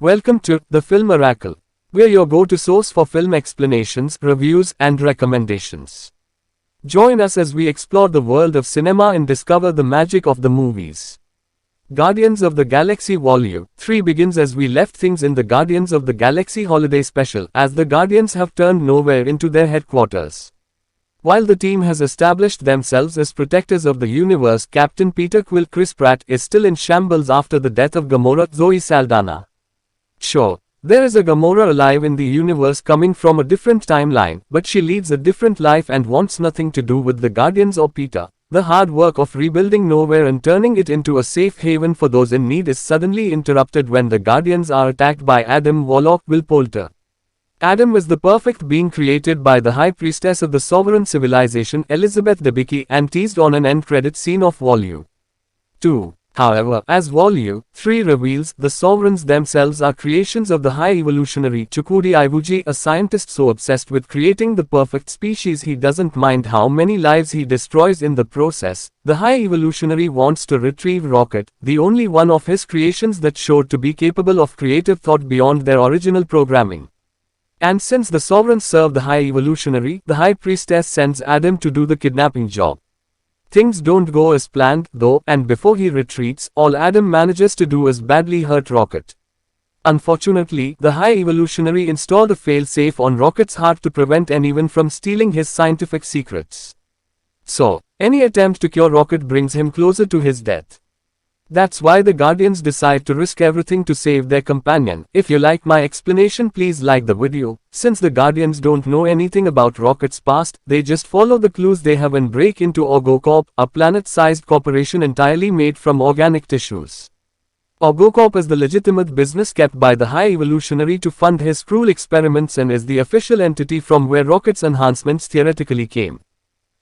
Welcome to The Film Oracle. We're your go-to source for film explanations, reviews, and recommendations. Join us as we explore the world of cinema and discover the magic of the movies. Guardians of the Galaxy Volume 3 begins as we left things in the Guardians of the Galaxy Holiday Special, as the Guardians have turned nowhere into their headquarters. While the team has established themselves as protectors of the universe, Captain Peter Quill Chris Pratt is still in shambles after the death of Gamora Zoe Saldana. Sure, there is a Gamora alive in the universe coming from a different timeline, but she leads a different life and wants nothing to do with the Guardians or Peter. The hard work of rebuilding nowhere and turning it into a safe haven for those in need is suddenly interrupted when the Guardians are attacked by Adam Warlock Will Poulter. Adam is the perfect being created by the High Priestess of the Sovereign Civilization Elizabeth Debicki and teased on an end credit scene of Volume 2. However, as Volume 3 reveals, the Sovereigns themselves are creations of the High Evolutionary Chukwudi Iwuji, a scientist so obsessed with creating the perfect species he doesn't mind how many lives he destroys in the process. The High Evolutionary wants to retrieve Rocket, the only one of his creations that showed to be capable of creative thought beyond their original programming. And since the Sovereigns serve the High Evolutionary, the High Priestess sends Adam to do the kidnapping job. Things don't go as planned, though, and before he retreats, all Adam manages to do is badly hurt Rocket. Unfortunately, the High Evolutionary installed a fail-safe on Rocket's heart to prevent anyone from stealing his scientific secrets. So, any attempt to cure Rocket brings him closer to his death. That's why the Guardians decide to risk everything to save their companion. If you like my explanation, please like the video. Since the Guardians don't know anything about Rocket's past, they just follow the clues they have and break into OrgoCorp, a planet-sized corporation entirely made from organic tissues. OrgoCorp is the legitimate business kept by the High Evolutionary to fund his cruel experiments and is the official entity from where Rocket's enhancements theoretically came.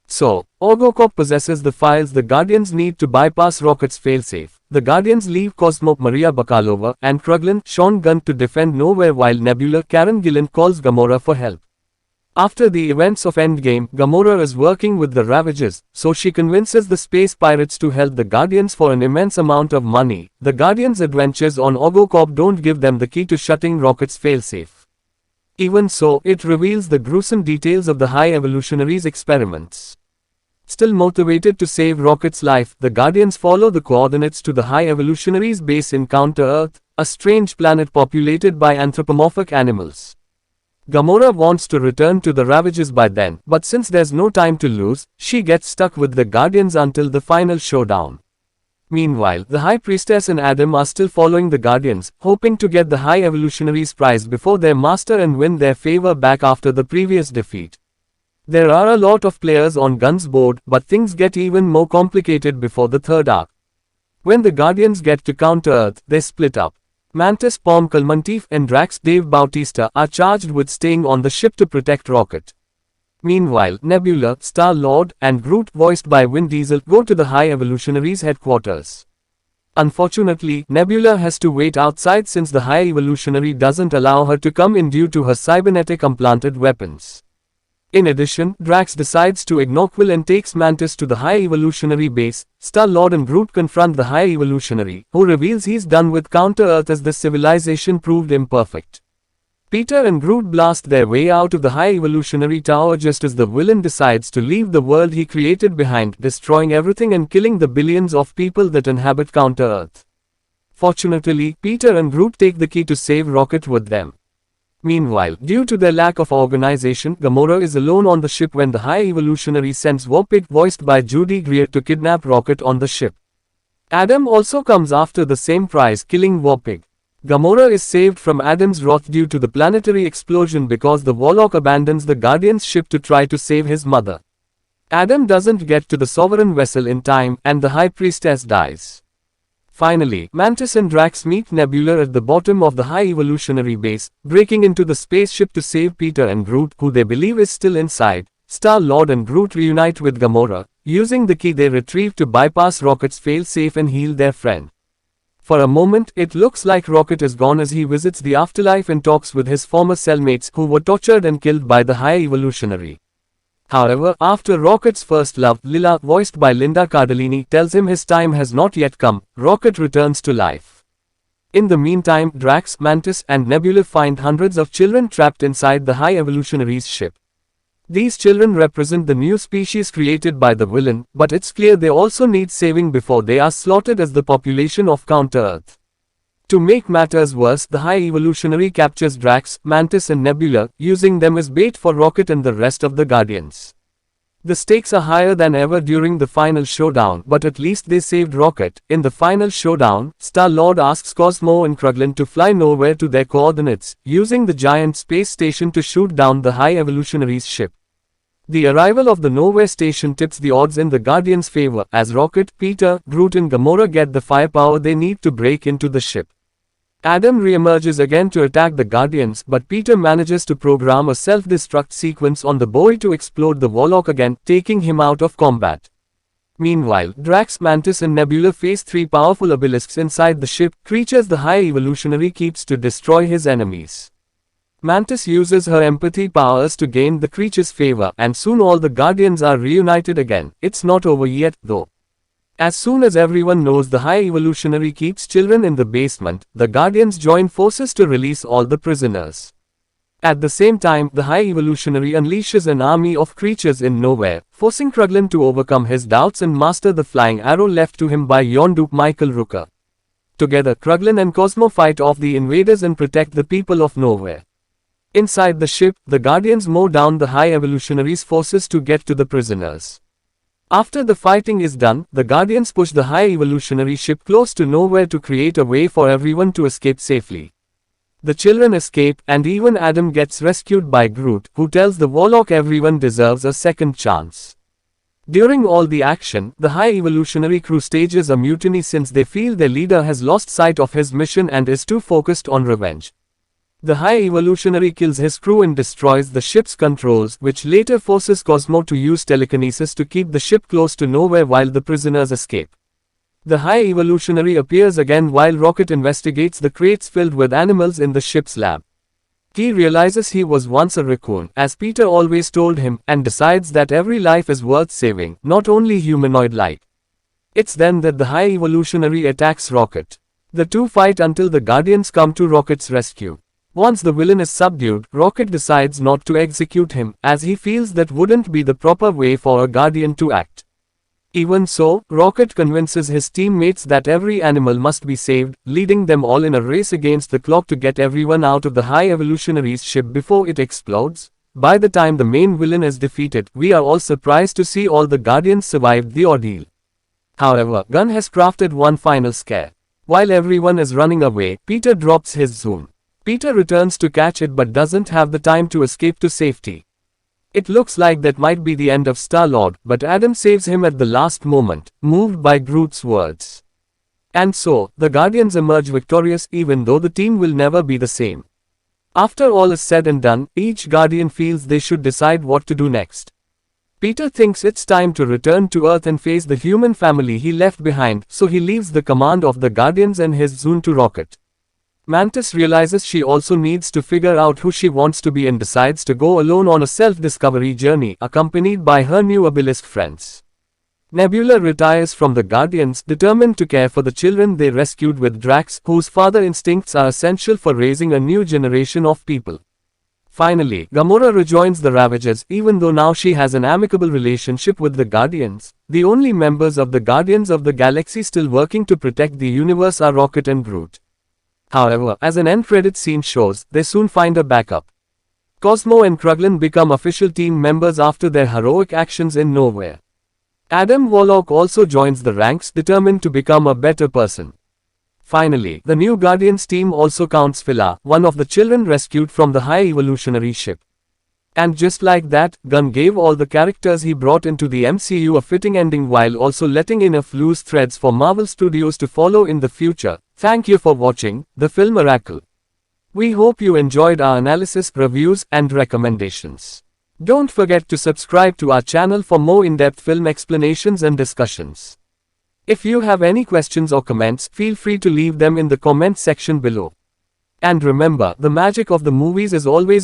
So, OrgoCorp possesses the files the Guardians need to bypass Rocket's failsafe. The Guardians leave Cosmo, Maria Bakalova, and Kruglin, Sean Gunn to defend Nowhere while Nebula, Karen Gillan calls Gamora for help. After the events of Endgame, Gamora is working with the Ravagers, so she convinces the space pirates to help the Guardians for an immense amount of money. The Guardians' adventures on OrgoCorp don't give them the key to shutting Rocket's failsafe. Even so, it reveals the gruesome details of the High Evolutionary's experiments. Still motivated to save Rocket's life, the Guardians follow the coordinates to the High Evolutionary's base in Counter-Earth, a strange planet populated by anthropomorphic animals. Gamora wants to return to the Ravagers by then, but since there's no time to lose, she gets stuck with the Guardians until the final showdown. Meanwhile, the High Priestess and Adam are still following the Guardians, hoping to get the High Evolutionary's prize before their master and win their favor back after the previous defeat. There are a lot of players on Gunn's board, but things get even more complicated before the third arc. When the Guardians get to Counter-Earth, they split up. Mantis, Pom Kalmanteef, and Drax Dave Bautista are charged with staying on the ship to protect Rocket. Meanwhile, Nebula, Star-Lord, and Groot, voiced by Vin Diesel, go to the High Evolutionary's headquarters. Unfortunately, Nebula has to wait outside since the High Evolutionary doesn't allow her to come in due to her cybernetic implanted weapons. In addition, Drax decides to ignore Quill and takes Mantis to the High Evolutionary base. Star-Lord and Groot confront the High Evolutionary, who reveals he's done with Counter-Earth as the civilization proved imperfect. Peter and Groot blast their way out of the High Evolutionary Tower just as the villain decides to leave the world he created behind, destroying everything and killing the billions of people that inhabit Counter-Earth. Fortunately, Peter and Groot take the key to save Rocket with them. Meanwhile, due to their lack of organization, Gamora is alone on the ship when the High Evolutionary sends Warpig, voiced by Judy Greer, to kidnap Rocket on the ship. Adam also comes after the same prize, killing Warpig. Gamora is saved from Adam's wrath due to the planetary explosion because the Warlock abandons the Guardian's ship to try to save his mother. Adam doesn't get to the Sovereign vessel in time, and the High Priestess dies. Finally, Mantis and Drax meet Nebula at the bottom of the High Evolutionary base, breaking into the spaceship to save Peter and Groot, who they believe is still inside. Star-Lord and Groot reunite with Gamora, using the key they retrieve to bypass Rocket's fail-safe and heal their friend. For a moment, it looks like Rocket is gone as he visits the afterlife and talks with his former cellmates who were tortured and killed by the High Evolutionary. However, after Rocket's first love, Lila, voiced by Linda Cardellini, tells him his time has not yet come, Rocket returns to life. In the meantime, Drax, Mantis, and Nebula find hundreds of children trapped inside the High Evolutionary's ship. These children represent the new species created by the villain, but it's clear they also need saving before they are slaughtered as the population of Counter-Earth. To make matters worse, the High Evolutionary captures Drax, Mantis and Nebula, using them as bait for Rocket and the rest of the Guardians. The stakes are higher than ever during the final showdown, but at least they saved Rocket. In the final showdown, Star-Lord asks Cosmo and Kruglan to fly Nowhere to their coordinates, using the giant space station to shoot down the High Evolutionary's ship. The arrival of the Nowhere station tips the odds in the Guardians' favor, as Rocket, Peter, Groot and Gamora get the firepower they need to break into the ship. Adam re-emerges again to attack the Guardians, but Peter manages to program a self-destruct sequence on the boy to explode the Warlock again, taking him out of combat. Meanwhile, Drax, Mantis and Nebula face three powerful obelisks inside the ship, creatures the High Evolutionary keeps to destroy his enemies. Mantis uses her empathy powers to gain the creature's favor, and soon all the Guardians are reunited again. It's not over yet, though. As soon as everyone knows the High Evolutionary keeps children in the basement, the Guardians join forces to release all the prisoners. At the same time, the High Evolutionary unleashes an army of creatures in Nowhere, forcing Kruglan to overcome his doubts and master the flying arrow left to him by Yondu Michael Rooker. Together, Kruglan and Cosmo fight off the invaders and protect the people of Nowhere. Inside the ship, the Guardians mow down the High Evolutionary's forces to get to the prisoners. After the fighting is done, the Guardians push the High Evolutionary ship close to Nowhere to create a way for everyone to escape safely. The children escape, and even Adam gets rescued by Groot, who tells the Warlock everyone deserves a second chance. During all the action, the High Evolutionary crew stages a mutiny since they feel their leader has lost sight of his mission and is too focused on revenge. The High Evolutionary kills his crew and destroys the ship's controls, which later forces Cosmo to use telekinesis to keep the ship close to Nowhere while the prisoners escape. The High Evolutionary appears again while Rocket investigates the crates filled with animals in the ship's lab. He realizes he was once a raccoon, as Peter always told him, and decides that every life is worth saving, not only humanoid life. It's then that the High Evolutionary attacks Rocket. The two fight until the Guardians come to Rocket's rescue. Once the villain is subdued, Rocket decides not to execute him, as he feels that wouldn't be the proper way for a Guardian to act. Even so, Rocket convinces his teammates that every animal must be saved, leading them all in a race against the clock to get everyone out of the High Evolutionary's ship before it explodes. By the time the main villain is defeated, we are all surprised to see all the Guardians survived the ordeal. However, Gunn has crafted one final scare. While everyone is running away, Peter drops his Zune. Peter returns to catch it but doesn't have the time to escape to safety. It looks like that might be the end of Star-Lord, but Adam saves him at the last moment, moved by Groot's words. And so, the Guardians emerge victorious even though the team will never be the same. After all is said and done, each Guardian feels they should decide what to do next. Peter thinks it's time to return to Earth and face the human family he left behind, so he leaves the command of the Guardians and his Zune to Rocket. Mantis realizes she also needs to figure out who she wants to be and decides to go alone on a self-discovery journey, accompanied by her new obelisk friends. Nebula retires from the Guardians, determined to care for the children they rescued with Drax, whose father instincts are essential for raising a new generation of people. Finally, Gamora rejoins the Ravagers, even though now she has an amicable relationship with the Guardians. The only members of the Guardians of the Galaxy still working to protect the universe are Rocket and Groot. However, as an end-credit scene shows, they soon find a backup. Cosmo and Kruglan become official team members after their heroic actions in Nowhere. Adam Warlock also joins the ranks, determined to become a better person. Finally, the new Guardians team also counts Phila, one of the children rescued from the High Evolutionary ship. And just like that, Gunn gave all the characters he brought into the MCU a fitting ending while also letting enough loose threads for Marvel Studios to follow in the future. Thank you for watching The Film Miracle. We hope you enjoyed our analysis, reviews, and recommendations. Don't forget to subscribe to our channel for more in-depth film explanations and discussions. If you have any questions or comments, feel free to leave them in the comment section below. And remember, the magic of the movies is always